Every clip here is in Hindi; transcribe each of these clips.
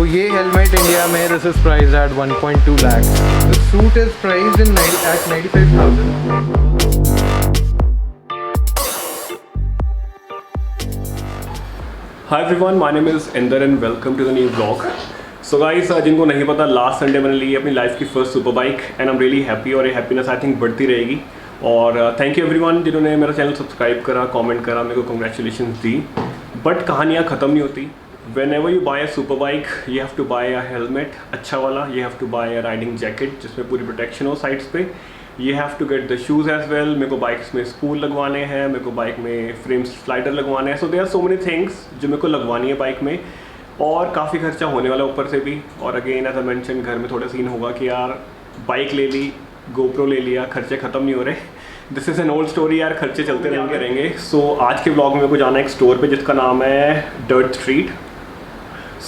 ये हेलमेट इंडिया में this is priced eight 1.2 lakh. The suit is priced in at 95,000. Hi everyone, my name is Ender and welcome to the new vlog. So guys, जिनको नहीं पता, लास्ट संडे मैंने ली अपनी लाइफ की first super bike and I am really happy और ये हैप्पीनेस आई थिंक बढ़ती रहेगी. और थैंक यू एवरीवन जिन्होंने मेरा चैनल सब्सक्राइब करा, कमेंट करा, मेरे को कंग्रेचुलेशंस दी. बट कहानियाँ ख़त्म नहीं होती. Whenever you buy a super bike, you have to buy a helmet अच्छा वाला, you have to buy a riding jacket जिसमें पूरी प्रोटेक्शन हो साइड्स पे. You have to get the shoes as well. मेरे को बाइक्स में स्पूल लगवाने हैं, मेरे को बाइक में फ्रेम स्लाइडर लगवाने हैं. So there are so many things जो मेरे को लगवानी है बाइक में और काफ़ी खर्चा होने वाला ऊपर से भी. और अगेन एज आई मेंशन, घर में थोड़ा सीन होगा कि यार बाइक ले ली, GoPro ले लिया, खर्चे ख़त्म नहीं हो रहे. This is an old story यार, खर्चे चलते रहेंगे. सो आज के ब्लॉग में मेरे को जाना है एक स्टोर पे जिसका नाम है dirt street.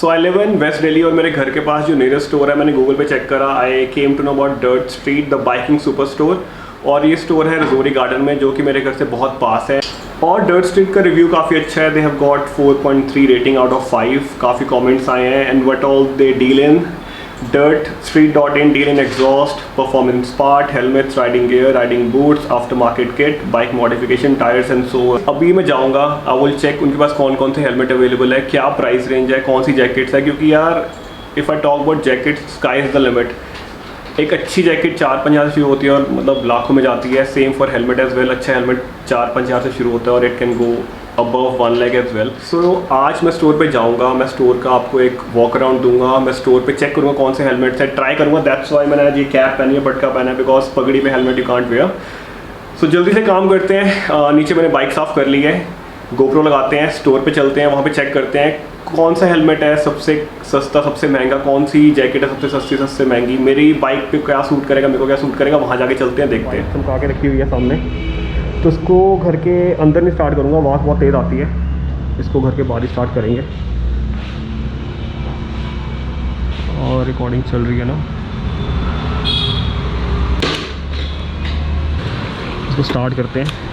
So I live in west Delhi और मेरे घर के पास जो नियरेस्ट स्टोर है, मैंने गूगल पे चेक करा, I came to know about Dirt street the biking super store. और ये स्टोर है रजौरी गार्डन में जो कि मेरे घर से बहुत पास है. और डर्ट स्ट्रीट का रिव्यू काफ़ी अच्छा है. They have got 4.3 rating out of 5. काफ़ी कमेंट्स आए हैं. And what all they deal in dirtstreet.in deal in exhaust, performance part, helmets, riding gear, riding boots, aftermarket kit, bike modification, tires and so on. अभी मैं जाऊँगा, आई विल चेक उनके पास कौन कौन से हेलमेट अवेलेबल है, क्या प्राइस रेंज है, कौन सी जैकेट्स है. क्योंकि यार if I talk about jackets, sky is the limit. एक अच्छी जैकेट 4-5 से शुरू होती है और मतलब लाखों में जाती है. Same for helmet as well. अच्छा हेलमेट 4-5 से शुरू होता है और it can go above 1 lakh as well. So आज मैं स्टोर पे जाऊंगा, मैं स्टोर का आपको एक वॉक अराउंड दूंगा, मैं स्टोर पे चेक करूंगा कौन से हेलमेट्स है, ट्राई करूंगा. दैट्स वाई मैंने आज ये कैप पहनी है, पटका पहना है, बिकॉज पगड़ी में हेलमेट यू कांट वेयर. सो जल्दी से काम करते हैं. नीचे मैंने बाइक साफ़ कर ली है, GoPro लगाते हैं, स्टोर पर चलते हैं, वहाँ पर चेक करते हैं कौन सा हेलमेट है सबसे सस्ता, सबसे महंगा, कौन सी जैकेट है सबसे सस्ती, सबसे महंगी, मेरी बाइक पे क्या सूट करेगा, मेरे को क्या सूट करेगा. वहाँ जाके चलते हैं, देखते हैं. चमका के रखी हुई है सामने, तो इसको घर के अंदर नहीं स्टार्ट करूँगा, आवाज़ बहुत तेज़ आती है. इसको घर के बाहर ही स्टार्ट करेंगे. और रिकॉर्डिंग चल रही है ना, इसको स्टार्ट करते हैं.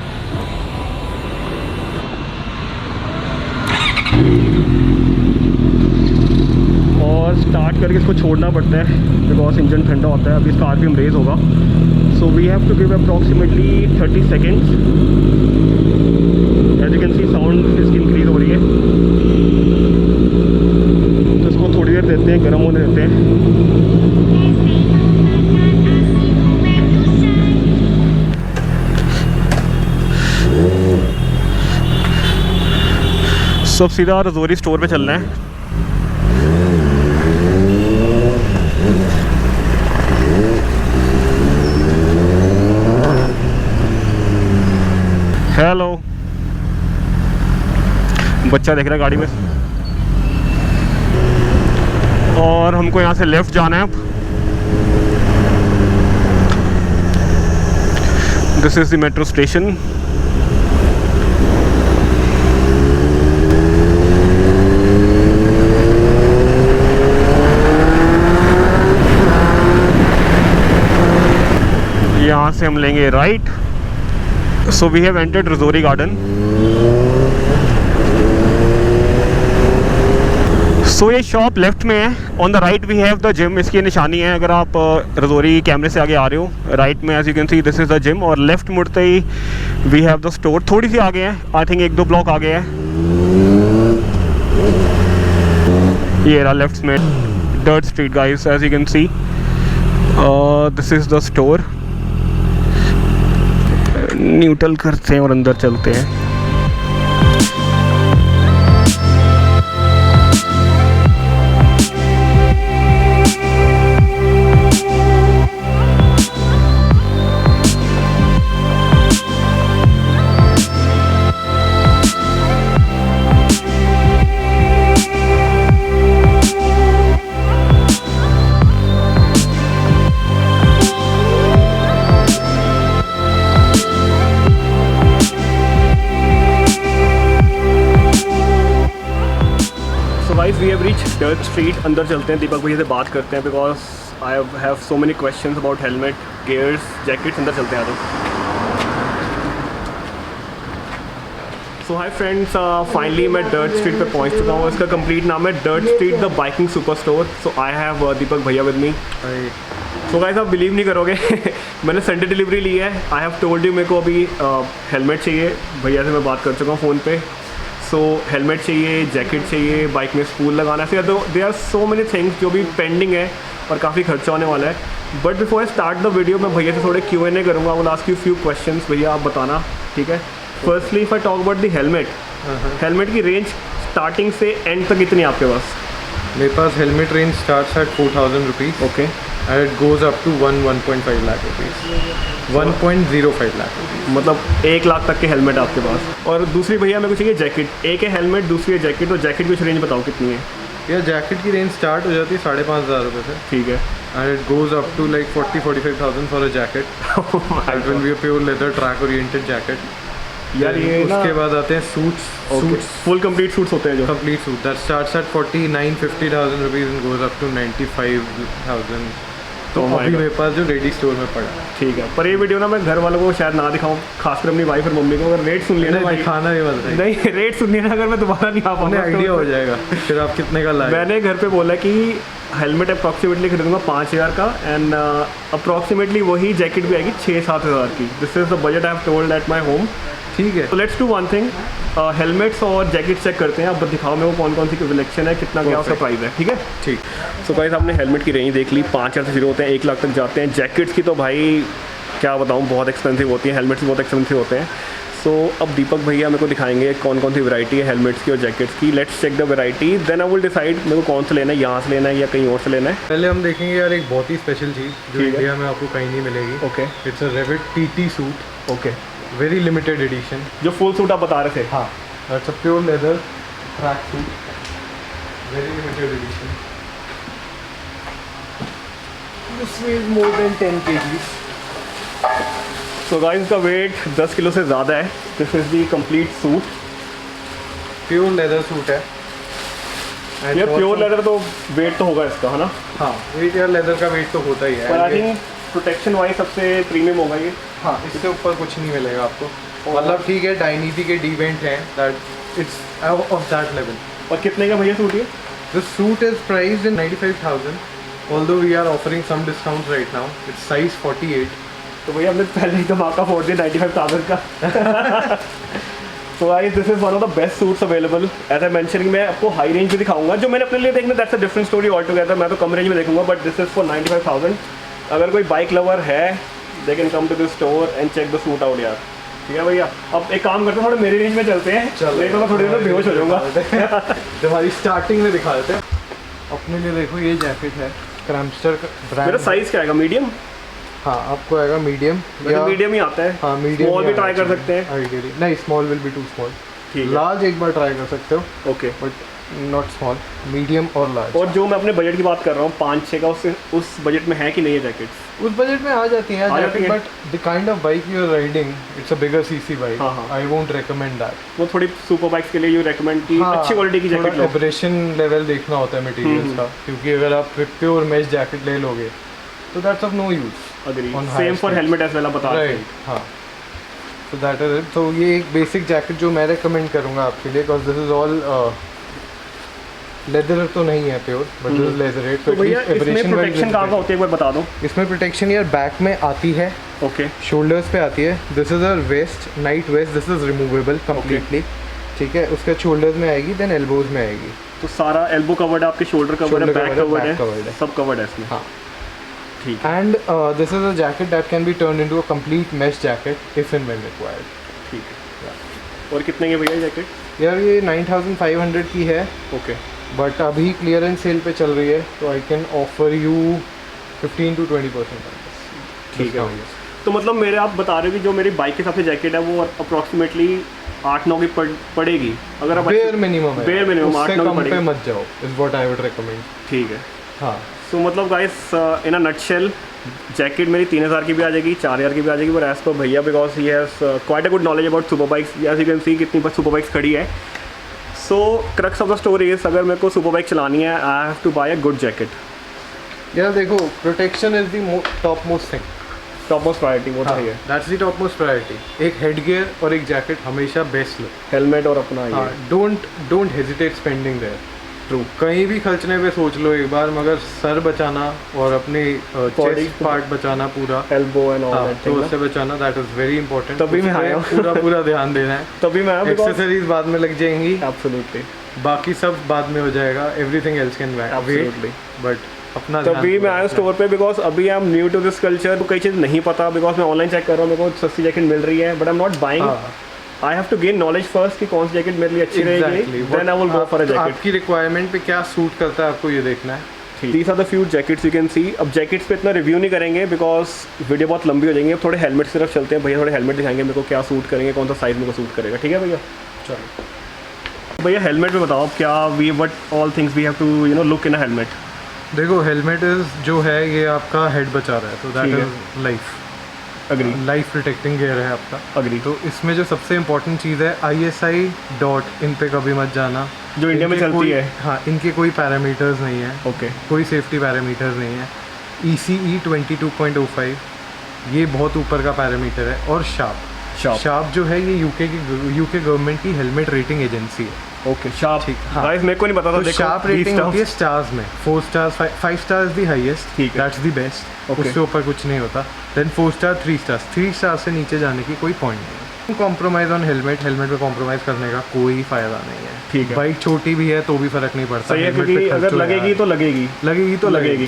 और स्टार्ट करके इसको छोड़ना पड़ता है बिकॉज इंजन ठंडा होता है. अभी इसका RPM रेज होगा. So we have to give approximately 30 seconds. As you can see sound इसकी इंक्रीज हो रही है. तो इसको थोड़ी देर देते हैं, गर्म होने देते हैं. सब सीधा रजौरी स्टोर पे चलना है. हेलो, बच्चा देख रहा है गाड़ी में. और हमको यहाँ से लेफ़्ट जाना है. अब this is the metro station. यहाँ से हम लेंगे right. So we have entered Rajouri Garden. So ये शॉप लेफ्ट में है. On the right we have the gym. इसकी निशानी है अगर आप रजौरी कैमरे से आगे आ रहे हो. राइट में as you can see this is the gym. और लेफ्ट मुड़ते ही वी हैव द स्टोर. थोड़ी सी आगे है, आई थिंक 1-2 ब्लॉक आगे है. ये रहा लेफ्ट में dirt street guys, as you can see this is the store. Neutral करते हैं और अंदर चलते हैं. We have reach dirt street. अंदर चलते हैं, दीपक भैया से बात करते हैं because I have so many questions about helmet, gears, jackets. अंदर चलते हैं. सो हाय फ्रेंड्स, फाइनली मैं डर्ट स्ट्रीट पे पहुंच चुका हूँ. इसका कंप्लीट नाम है dirt street the biking super store. So I have दीपक भैया विद मी. सो गाइस, आप बिलीव नहीं करोगे मैंने संडे डिलीवरी ली है. आई हैव टोल्ड यू मेरे को अभी हेलमेट चाहिए. भैया से मैं बात कर चुका हूँ फ़ोन पे. सो हेलमेट चाहिए, जैकेट चाहिए, बाइक में स्पूल लगाना चाहिए. तो they are so many things जो भी पेंडिंग है और काफ़ी खर्चा होने वाला है. But before I start the video मैं भैया से थोड़े Q&A करूँगा. I will ask you few questions. भैया आप बताना, ठीक है. Firstly if I talk about the helmet, helmet की रेंज स्टार्टिंग से एंड तक कितनी है आपके पास? मेरे पास helmet range starts at 4,000 rupees. Okay. And it goes up to 1.5 lakh rupees. 1.05 lakh rupees. मतलब 1 लाख तक के हेलमेट आपके पास. और दूसरी भैया मेरे को चाहिए जैकेट. एक है हेलमेट, दूसरी है जैकेट. तो जैकेट की रेंज बताओ कितनी है? या जैकेट की रेंज स्टार्ट हो जाती है 5,500 रुपये से. ठीक है. And it goes up to like 40-45,000 for a jacket. It will be a pure leather track oriented jacket. यार ये उसके बाद आते हैं suits. Suits full complete suits होते हैं जो complete suit that starts at 49-50,000 rupees and goes up to 95,000. तो Oh my अभी God. मेरे पास जो रेडी स्टोर में पड़ा है. ठीक है. पर ये वीडियो ना मैं घर वालों को शायद ना दिखाऊं, खासकर अपनी वाइफ और मम्मी को. अगर रेट सुन लिया ना भाई, खाना ही मत है. नहीं रेट सुन लिया ना अगर मैं दोबारा नहीं आ पाऊंगा. आइडिया हो जाएगा फिर आप कितने का लाए. मैंने घर पे बोला कि हेलमेट अप्रॉक्सीमेटली खरीदूंगा 5,000 का. एंड अप्रॉक्सीमेटली वही जैकेट भी आएगी 6-7 हज़ार की. This is the budget I have told at my home. ठीक है. तो let's do one thing. Helmets और जैकेट चेक करते हैं. अब दिखाओ मेरे को कौन कौन सी कलेक्शन है, कितना क्या उसका प्राइस है. ठीक है. ठीक. सो गाइस, आपने हेलमेट की रेंज देख ली. 5,000 से शुरू होते हैं, 1 लाख तक जाते हैं. जैकेट्स की तो भाई क्या बताऊँ, बहुत एक्सपेंसिव होती है. हेलमेट्स बहुत एक्सपेंसिव होते हैं. सो अब दीपक भैया मेरे को दिखाएंगे कौन कौन सी वैरायटी है हेलमेट्स की और जैकेट्स की. Let's check the variety, then I will decide मेरे को कौन सा लेना है, यहाँ से लेना है या कहीं और से लेना है. पहले हम देखेंगे यार एक बहुत ही स्पेशल चीज़ जो ठीक है. इंडिया में आपको कहीं नहीं मिलेगी. Okay. It's a Revit TT suit. Okay. Very limited edition. जो फुल सूट आप बता रहे थे. हाँ. That's a pure leather track suit. Very limited edition. This weighs more than 10 kg. So guys, इसका वेट 10 किलो से ज़्यादा है. This is the complete suit. Pure leather suit है. And ये also- प्योर लेदर तो वेट तो होगा इसका, है ना? हाँ, वेट यार लेदर का वेट तो होता ही है. पर आई थिंक प्रोटेक्शन वाइज सबसे प्रीमियम होगा ये. हाँ, इससे ऊपर कुछ नहीं मिलेगा आपको. मतलब ठीक है, डाइनिटी के डिवेंट हैं, that it's of that level. और कितने का भैया सूट ये? The suit is priced in 95,000. Although we are offering some discount right now. It's size 48. तो भैया हमने पहले ही धमाका फोड़ दिया 95,000 का. So guys, this is one of the best suits available. As I mention, मैं आपको हाई रेंज में दिखाऊंगा. जो मैंने अपने लिए देखना, that's a different story all together. मैं तो कम रेंज में देखूंगा, बट दिस इज फॉर 95,000. अगर कोई बाइक लवर है, they can come to this store and check the suit out यार. ठीक है भैया. अब एक काम करते हैं, थोड़े मेरी रेंज में चलते हैं. नहीं तो मैं थोड़ी देर में बेहोश हो जाऊंगा. हमारी स्टार्टिंग में दिखा देते हैं. अपने लिए देखो, ये जैकेट है क्रैम्पस्टर ब्रांड. मेरा साइज क्या आएगा? मीडियम? हाँ, आपको आएगा मीडियम. मीडियम ही आता है. हाँ, मीडियम. स्मॉल भी ट्राई कर सकते हैं आइडियली. नहीं, small will be too small. ठीक है. लार्ज एक बार ट्राई कर सकते हो, okay. But not small. Medium और लार्ज. और जो मैं अपने बजट की बात कर रहा हूँ 5-6 का, उससे उस बजट में है कि नहीं है जैकेट्स? उस बजट में आ जाती है आ जाती जैकेट, है. But the kind of bike you are riding, it's a bigger CC bike. हाँ, हाँ. I won't recommend that. वो थोड़ी सुपर बाइक्स के लिए यू रेकमेंड की अच्छी क्वालिटी की जैकेट लो. एब्रेशन लेवल देखना होता है मटेरियल्स का, क्योंकि अगर आप प्योर मैश जैकेट ले लोगे तो that's of no use. Agree. on same higher for speed. Helmet as well, आप बता रहे राइट. हाँ, तो दैट इज इट. तो ये एक बेसिक जैकेट जो मैं रिकमेंड करूँगा आपके लिए, because this is all leather तो नहीं है pure, but this is leather. तो भैया इसमें प्रोटेक्शन कहाँ का होती है एक बार बता दो. इसमें प्रोटेक्शन यार बैक में आती है, ओके. शोल्डर्स पे आती है. This is a vest, night vest. This is removable completely. ठीक है, उसके शोल्डर्स में आएगी, देन एल्बोज में आएगी. तो सारा एल्बो कवर्ड है, आपके शोल्डर कवर्ड है, Shoulder बैक covered है, कवर्ड back है, covered है. सब कवर्ड है इसमें. हाँ. ठीक है. And this is a jacket that can be turned into a complete mesh jacket if and when required. ठीक है. और कितने के भैया जैकेट? यार ये 9,500 की है, ओके. बट अभी क्लियरेंस सेल पे चल रही है, तो I can offer you 15 to 20%. ठीक है. तो मतलब मेरे आप बता रहे हो कि जो मेरी बाइक के हिसाब से जैकेट है वो अप्रॉक्सीमेटली 8-9 की पड़ेगी. अगर आप बेयर मिनिमम है. Bare minimum, उससे 8-9 कम पे पड़ेगी. मत जाओ, is what I would recommend. ठीक है. हाँ. सो मतलब guys, in a nutshell, jacket मेरी 3,000 की भी आ जाएगी, 4,000 की भी आ जाएगी. पर एज पर भैया, because he has quite a good knowledge about super bikes. As you can see कितनी पर सुपर बाइक्स खड़ी है. So crux of the story is, अगर मेरे को सुपर बाइक चलानी है, I have to buy a good jacket. यार देखो, protection is the top most thing. Top most priority वो तो है। That's the top most priority. एक हेड गियर और एक जैकेट हमेशा बेस्ट लो। हेलमेट और अपना हाँ, don't hesitate spending there. True. कहीं भी खर्चने पे सोच लो एक बार, मगर सर बचाना और अपने चेस्ट पार्ट बचाना पूरा, एल्बो एंड ऑल दैट, तो उससे बचाना, दैट इज वेरी इंपॉर्टेंट। तभी मैं आया हूँ। पूरा ध्यान देना है। तभी मैं आया, एक्सेसरीज बाद में लग जाएंगी, एब्सोल्युटली, बाकी सब बाद में हो जाएगा। Everything else can wait, but अपना तभी मैं आया स्टोर पे, बिकॉज अभी I am new to this culture. तो कई चीज़ नहीं पता, बिकॉज मैं ऑनलाइन चेक कर रहा हूँ, मेरे को सस्ती जैकेट मिल रही है, but I am not buying. I have to gain knowledge first कि कौन सी जैकेट मेरे लिए अच्छी रहेगी, then I will go for a jacket. आपकी रिक्वायरमेंट पे क्या सूट करता है आपको ये देखना है। These are the few jackets you can see. अब जैकेट्स पे इतना रिव्यू नहीं करेंगे बिकॉज वीडियो बहुत लंबी हो जाएंगी। अब थोड़े हेलमेट की तरफ चलते हैं। भैया थोड़े हेलमेट दिखाएंगे मेरे को, क्या सूट करेंगे, कौन सा साइज़ मेरे को सूट करेगा। ठीक है भैया, चलो भैया हेलमेट में बताओ क्या we what all things we have to look in a helmet. देखो हेलमेट इज जो है ये आपका हेड बचा रहा है, तो that is life. Agree. Life protecting gear है आपका। अग्री। तो इसमें जो सबसे इम्पोर्टेंट चीज़ है, ISI.in पे कभी मत जाना, जो इंडिया में चलती है। हाँ, इनके कोई पैरामीटर्स नहीं है। ओके। कोई सेफ्टी पैरामीटर्स नहीं है। ECE 22.05 ये बहुत ऊपर का पैरामीटर है। और शार्प जो है ये यूके गवर्नमेंट की हेलमेट रेटिंग एजेंसी है। Okay, sharp. ठीक, हाँ। गाइस मेरे को नहीं पता था। तो देखो शार्प रेटिंग होती है स्टार्स में, 4 स्टार्स, 5 स्टार्स दी हाईएस्ट, ठीक है, दैट्स द बेस्ट। Okay. उससे ऊपर कुछ नहीं होता। देन 4 स्टार, 3 स्टार्स, 3 स्टार से नीचे जाने की कोई पॉइंट नहीं है। कॉम्प्रोमाइज़ ऑन हेलमेट पे कॉम्प्रोमाइज़ करने का कोई फायदा नहीं है। ठीक है। बाइक छोटी भी है तो भी फर्क नहीं पड़ता। सही है, क्योंकि अगर लगेगी तो लगेगी,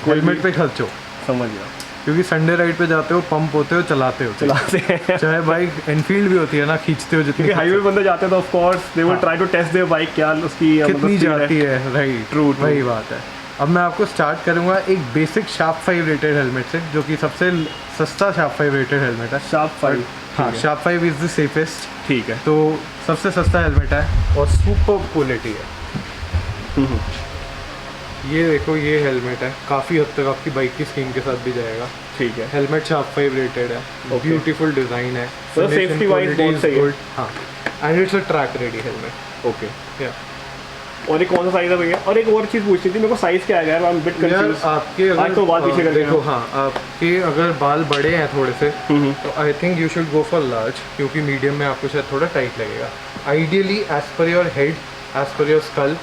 हेलमेट पे खर्चो। समझ गया। क्योंकि संडे राइड पे जाते हो, पंप होते हो, चलाते हो चाहे बाइक एनफील्ड भी होती है ना, खींचते हो जितनी। हाईवे बंदे जाते हैं तो of course they will try to test their bike, क्या उसकी कितनी जाती है। राइट, ट्रू, वही बात है। अब मैं आपको स्टार्ट करूंगा एक बेसिक शार्प 5 रेटेड हेलमेट से, जो कि सबसे सस्ता शार्प 5 रेटेड हेलमेट है। शार्प 5। हाँ, शार्प 5 इज़ द सेफेस्ट। ठीक है। तो सबसे सस्ता हेलमेट है और सुपर क्वालिटी है। ये देखो, ये हेलमेट है, काफ़ी हद तक आपकी बाइक की स्किन के साथ भी जाएगा। ठीक है। हेलमेट शार्प 5 रेटेड है, ब्यूटीफुल डिज़ाइन है, सेफ्टी वाइज बहुत सही है। हाँ, and it's a track ready helmet. Okay. या और एक कौन सा साइज है भैया? और एक और चीज़ पूछनी थी मेरे को, साइज़ क्या है यार, आई एम बिट कंफ्यूज। आपके अगर तो बाल पीछे करके देखो, हाँ, आपके अगर बाल बड़े हैं थोड़े से, तो I think you should go for large, क्योंकि मीडियम में आपको शायद थोड़ा टाइट लगेगा। Ideally as per your head, as per your skull,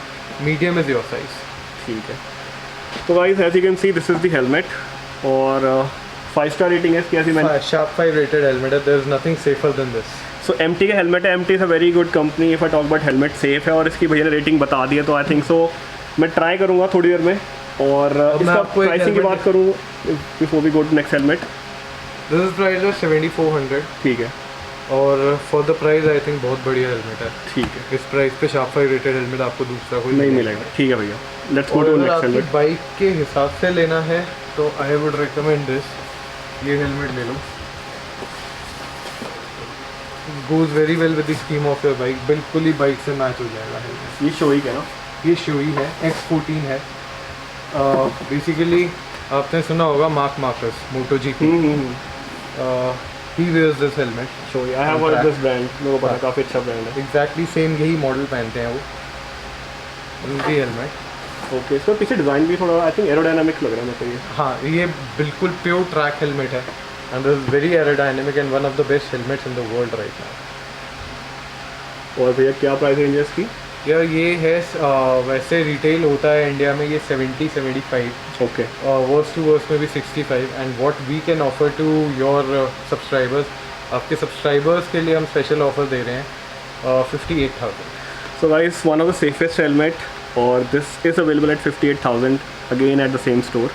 medium is your size. ठीक है। तो guys as you can see this is the helmet, और 5 स्टार रेटिंग है इसकी, ऐसी मैंने शार्प 5 रेटेड हेलमेट है, there is nothing safer than this. So MT का हेलमेट है। MT is a very good company if I talk about helmet, safe है, और इसकी भैया ने रेटिंग बता दी है, तो आई थिंक सो मैं ट्राई करूँगा थोड़ी देर में। और इसका प्राइसिंग की बात करूँ before we go to next helmet, this is price of 7400। ठीक है। और for the price I think बहुत बढ़िया हेलमेट है। ठीक है। इस प्राइस पे शार्प 5 रेटेड हेलमेट आपको दूसरा कोई नहीं मिलेगा। ठीक है भैया, let's go to next helmet. Bike के हिसाब से लेना है तो आई वुड रिकमेंड दिस। ये हेलमेट ले लो, goes very well with the scheme of your bike, बिल्कुल ही बाइक से मैच हो जाएगा हेलमेट। ये शोई है ना? ये शोई है, X14 है। बेसिकली आपने सुना होगा Marc Marquez, moto GP, he wears this helmet. Shoei, I have heard this brand, मेरे को पता है, काफ़ी अच्छा ब्रांड है। एग्जैक्टली सेम यही मॉडल पहनते हैं वो, उनकी हेलमेट। ओके, इसका पीछे डिज़ाइन भी थोड़ा आई थिंक एरोडायनामिक लग रहा है मेरे को ये। हाँ, ये बिल्कुल प्योर ट्रैक हेलमेट है, and this is very aerodynamic and one of the best helmets in the world right now. और भैया क्या प्राइस रेंज है इसकी? यार ये है वैसे रिटेल होता है इंडिया में ये 70-75। ओके। वर्स टू वर्स में भी 65। And what we can offer to your subscribers, आपके सब्सक्राइबर्स के लिए हम स्पेशल ऑफर दे रहे हैं 58,000। So guys, one of the safest helmet, और this is available at 58,000 again at the same store.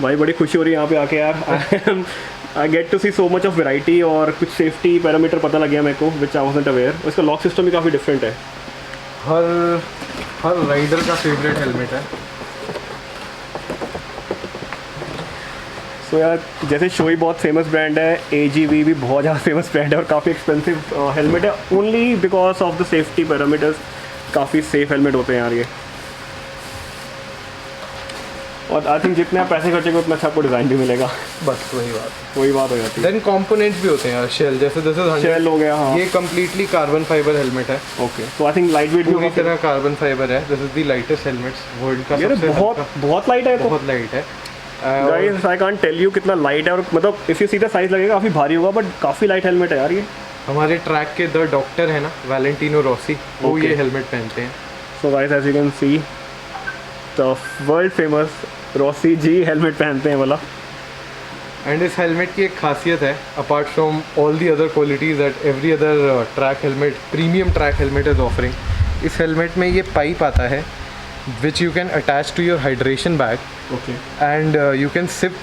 भाई बड़ी खुशी हो रही है यहाँ पे आके यार। I get to see so much of variety, और कुछ सेफ्टी पैरामीटर पता लग गया मेरे को, विच आई वाज़न्ट अवेयर। इसका लॉक सिस्टम भी काफ़ी डिफरेंट है। हर राइडर का फेवरेट हेलमेट है। सो यार जैसे शोई बहुत फेमस ब्रांड है, AGV भी बहुत ज़्यादा फेमस ब्रांड है, और काफ़ी एक्सपेंसिव हेलमेट है, only because of the safety parameters. काफ़ी सेफ हेलमेट होते हैं यार ये, और आई थिंक जितने आप पैसे खर्चेंगे उतना अच्छा आपको डिज़ाइन भी मिलेगा। बस वही बात हो जाती है। देन कंपोनेंट्स भी होते हैं यार, शेल, जैसे दिस इज शेल हो गया। हाँ, ये कंप्लीटली कार्बन फाइबर हेलमेट है। ओके, तो आई थिंक लाइट वेट भी पूरी तरह कार्बन फाइबर है। This is the lightest helmets world का, सबसे बहुत लाइट है, बहुत लाइट है। Guys I can't tell you कितना लाइट है, और मतलब इसी सीधा साइज लगेगा काफ़ी भारी होगा, बट काफ़ी लाइट हेलमेट है यार ये। हमारे ट्रैक के द डॉक्टर है ना, वैलेंटिनो रॉसी, वो Okay. ये हेलमेट पहनते हैं। So guys as you can see the world famous Rossi ji helmet पहनते हैं वाला। एंड इस हेलमेट की एक खासियत है, apart from all the other qualities that every other track helmet, premium track helmet is offering, इस हेलमेट में ये पाइप आता है which you can attach to your hydration bag, okay and you can sip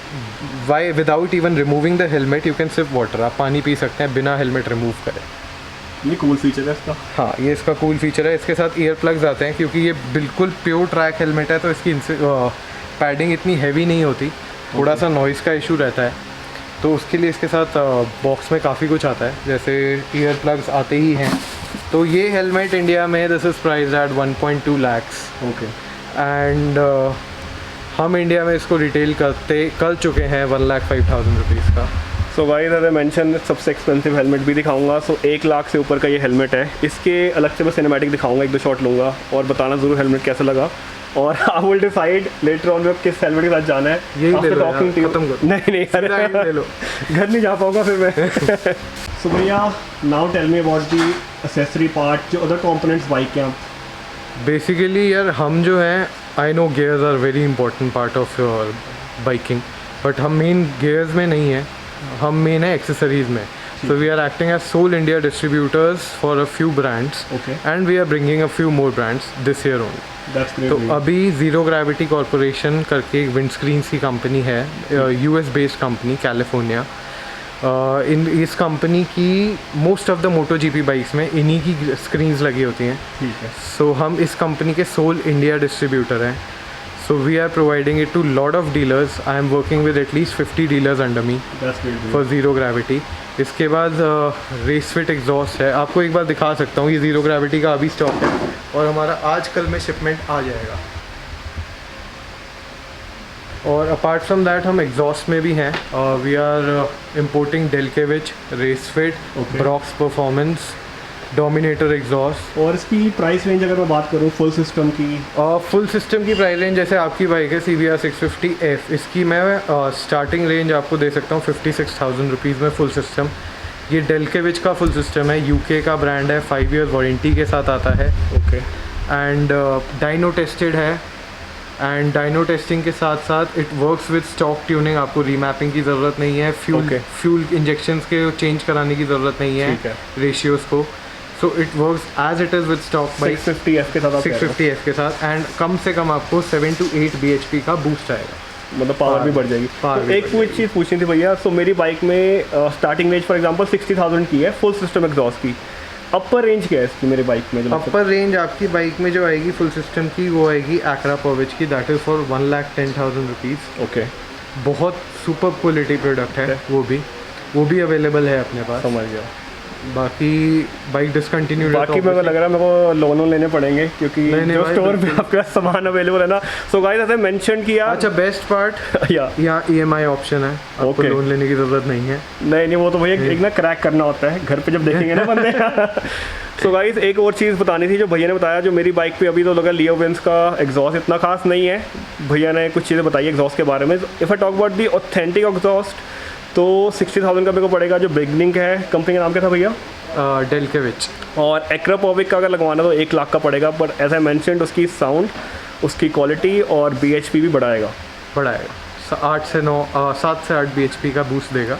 why without even removing the helmet, you can sip water, आप पानी पी सकते हैं बिना हेलमेट रिमूव करें। ये कूल फीचर है इसका। हाँ, ये इसका कूल फीचर है। इसके साथ ईयर प्लग्स आते हैं, क्योंकि ये बिल्कुल प्योर ट्रैक हेलमेट है तो इसकी पैडिंग इतनी हैवी नहीं होती, थोड़ा सा नॉइज़ का इशू रहता है, तो उसके लिए इसके साथ बॉक्स में काफ़ी कुछ आता है, जैसे ईयर प्लग्स आते ही हैं। तो ये हेलमेट इंडिया में this is price at 1.2 lakhs, okay and हम इंडिया में इसको रिटेल कर चुके हैं 1,05,000 रुपीज़ का। So guys as I mention सबसे एक्सपेंसिव हेलमेट भी दिखाऊंगा। सो 1 लाख से ऊपर का ये हेलमेट है, इसके अलग से मैं सिनेमैटिक दिखाऊंगा, 1-2 शॉट लूँगा और बताना ज़रूर हेलमेट कैसा लगा, और आई विल डिसाइड लेटर ऑन में किस हेलमेट के साथ जाना है। यही ले लो यार, टॉकिंग टू खत्म करो। नहीं सीधा यही ले लो। घर नहीं जा पाऊंगा फिर मैं। सो भैया now tell me about the accessory part, जो अदर कंपोनेंट्स बाइक के। बेसिकली यार हम जो हैं, I know gears are very important part of your biking, but हम मेन गेयर्स में नहीं है, हम मेन है एक्सेसरीज में। So we are acting as sole India distributors for a few brands, Okay. and we are bringing a few more brands this year only. That's great. तो अभी ज़ीरो ग्रेविटी कॉरपोरेशन करके एक विंड स्क्रीन्स की कंपनी है, US बेस्ड कंपनी, कैलिफोर्निया। इस कंपनी की most of the moto GP bikes में इन्हीं की स्क्रीन्स लगी होती हैं। ठीक है। सो हम इस कंपनी के सोल इंडिया डिस्ट्रीब्यूटर हैं। So we are providing it to lot of dealers. I am working with at least 50 dealers under me that's great. For zero gravity. इसके बाद रेस फिट एग्जॉस्ट है, आपको एक बार दिखा सकता हूँ, ये ज़ीरो ग्रेविटी का अभी स्टॉक है और हमारा आज कल में शिपमेंट आ जाएगा। और अपार्ट फ्रॉम दैट हम एग्जॉस्ट में भी हैं, we are importing Delkevic, Race Fit, Okay. Brocks Performance, Dominator exhaust. और इसकी प्राइस रेंज अगर मैं बात करूँ फुल सिस्टम की, फुल सिस्टम की प्राइस रेंज, जैसे आपकी बाइक है CBR 650F, इसकी मैं स्टार्टिंग रेंज आपको दे सकता हूँ 56,000 रुपीज़ में फुल सिस्टम। ये डेलकेविच का फुल सिस्टम है, UK का ब्रांड है, 5 ईयर वारंटी के साथ आता है, ओके एंड डाइनो टेस्टेड है, एंड डाइनो टेस्टिंग के साथ साथ it works with stock tuning, आपको रीमैपिंग की ज़रूरत नहीं है, Okay. फ्यूल इंजेक्शंस के चेंज कराने की ज़रूरत नहीं ठीक है है। रेशियोज़ को। So it works as it is with stock bike 650F के साथ आप कह रहे हो। 650F के साथ, एंड कम से कम आपको 7 to 8 bhp का बूस्ट आएगा। मतलब पावर भी बढ़ जाएगी। power तो भी एक बढ़ पूरी चीज़ पूछनी थी भैया, सो मेरी बाइक में स्टार्टिंग रेंज फॉर एग्जांपल 60,000 की है फुल सिस्टम एग्जॉस्ट की, अपर रेंज क्या है इसकी मेरी बाइक में? अपर रेंज आपकी बाइक में जो आएगी फुल सिस्टम की, वो आएगी एक्रा पॉविच की, that is for 1,10,000 rupees. Okay बहुत सुपर क्वालिटी प्रोडक्ट है, वो भी अवेलेबल है अपने पास। समझ गया। बाकी बाइक डिसकंटिन्यूड है, बाकी मेरे को लग रहा है मेरे को लोन लेने पड़ेंगे, क्योंकि नहीं जो भाई, स्टोर पे बिल्कुल। आपके पास सामान अवेलेबल है ना। सो गाइस ऐसे मेंशन किया। अच्छा, बेस्ट पार्ट या यहाँ EMI ऑप्शन है, आपको Okay. लोन लेने की ज़रूरत नहीं है। नहीं वो तो भैया एक ना क्रैक करना होता है घर पे जब देखेंगे ना बंदे। सो गाइस एक और चीज़ बतानी थी, जो भैया ने बताया, जो मेरी बाइक पे अभी तो लगा लियो विंस का एग्जॉस्ट इतना खास नहीं है, भैया ने कुछ चीज़ें बताई एग्जॉस्ट के बारे में। If I talk about the authentic exhaust, तो 60,000 का मेरे को पड़ेगा, जो बिगनिंग है, कंपनी का नाम क्या था भैया? डेलकेविच। और एक्रापोविक का अगर लगवाना तो 1 लाख का पड़ेगा, बट एज आई मैंशनड उसकी साउंड, उसकी क्वालिटी और BHP भी बढ़ाएगा। 7 से 8 bhp का बूस्ट देगा,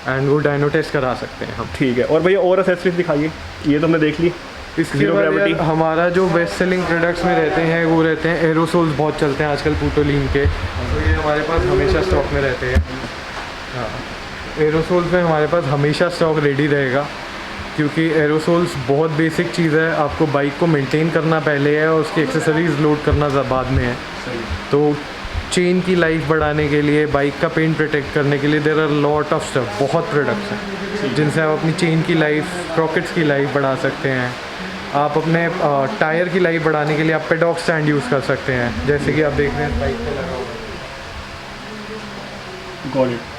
एंड वो डायनो टेस्ट करा सकते हैं हम। ठीक है। और भैया और एक्सेसरीज दिखाइए, ये तो हमने देख ली। इसके Zero बाद gravity। यार हमारा जो बेस्ट सेलिंग प्रोडक्ट्स में रहते हैं, वो रहते हैं एरोसोल्स, बहुत चलते हैं आजकल पुटोलिन के, तो ये हमारे पास हमेशा स्टॉक में रहते हैं। हाँ, एरोसोल्स में हमारे पास हमेशा स्टॉक रेडी रहेगा, क्योंकि एरोसोल्स बहुत बेसिक चीज़ है, आपको बाइक को मेंटेन करना पहले है और उसकी एक्सेसरीज लोड करना बाद में है। तो चेन की लाइफ बढ़ाने के लिए, बाइक का पेंट प्रोटेक्ट करने के लिए there are lot of stuff, बहुत प्रोडक्ट्स हैं जिनसे आप अपनी चेन की लाइफ, प्रॉकेट्स की लाइफ बढ़ा सकते हैं। आप अपने टायर की लाइफ बढ़ाने के लिए आप पेडॉक स्टैंड यूज़ कर सकते हैं, जैसे कि आप देख रहे हैं बाइक पे लगा हुआ है। Got it.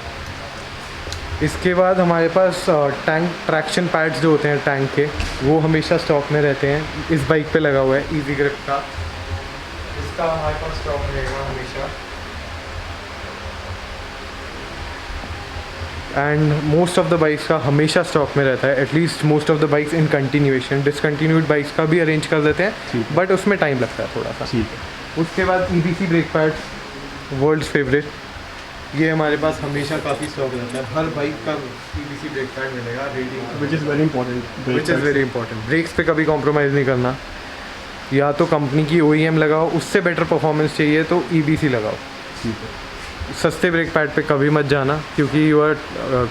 इसके बाद हमारे पास टैंक ट्रैक्शन पैड्स जो होते हैं टैंक के, वो हमेशा स्टॉक में रहते हैं। इस बाइक पे लगा हुआ है इजी ग्रिप का, इसका हमारे पास स्टॉक रहेगा हमेशा। And most of the bikes का हमेशा स्टॉक में रहता है, at least most of the bikes in continuation. Discontinued bikes का भी अरेंज कर देते हैं, बट उसमें टाइम लगता है थोड़ा सा। ठीक है। उसके बाद EBC brake pads, world favourite, ये हमारे पास हमेशा काफ़ी स्टॉक रहता है। हर बाइक का EBC ब्रेक पैड मिलेगा रेडिंग, which is very important. Which is very important. Brakes पे कभी कॉम्प्रोमाइज़ नहीं करना, या तो कंपनी की OEM लगाओ, उससे बेटर परफॉर्मेंस चाहिए तो EBC लगाओ। ठीक है। सस्ते ब्रेक पैड पे कभी मत जाना, क्योंकि you are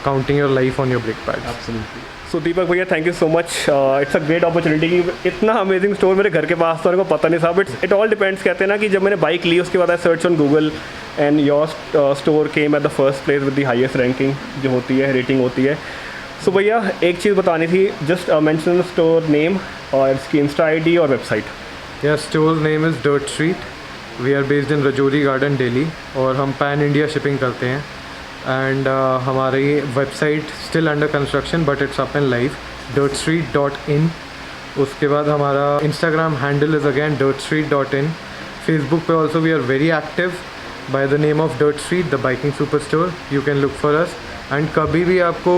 counting your life on your brake pad. Absolutely. So Deepak भैया, thank you so much. It's a great opportunity कि इतना अमेजिंग स्टोर मेरे घर के पास था, मेरे को पता नहीं था। बट इट ऑल डिपेंड्स, कहते हैं ना कि जब मैंने बाइक ली उसके बाद I search on Google and your store came at the first place with the highest ranking जो होती है, रेटिंग होती है। सो भैया एक चीज़ बतानी थी, just mention the store name और इसकी इंस्टा ID और वेबसाइट। या store name is Dirt Street, we are based in Rajouri Garden Delhi, और हम पैन इंडिया शिपिंग करते हैं। एंड हमारी website still under construction but it's up and live, dirtstreet.in। उसके बाद हमारा Instagram handle is again dirtstreet.in। Facebook पे also we are very active by the name of Dirt street the biking super store, you can look for us. And कभी भी आपको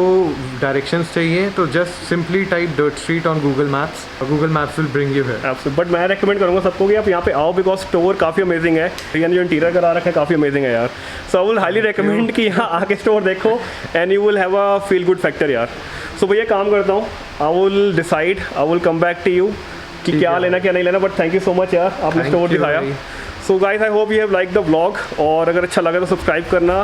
डायरेक्शंस चाहिए तो just simply type dirt street on Google maps will bring you here. But मैं रेकमेंड करूँगा सबको कि आप यहाँ पे आओ, बिकॉज स्टोर काफ़ी अमेजिंग है। यानी जो इंटीरियर करा रखा है काफ़ी अमेजिंग है यार। So I will highly recommend कि यहाँ आके स्टोर देखो and you will have a feel good factor यार। सो भैया काम करता हूँ, I will decide, I will come back to you कि क्या लेना क्या नहीं लेना। But thank you so much यार, आपने स्टोर दिखाया। So guys, I hope you have like the vlog, और अगर अच्छा लगा तो सब्सक्राइब करना।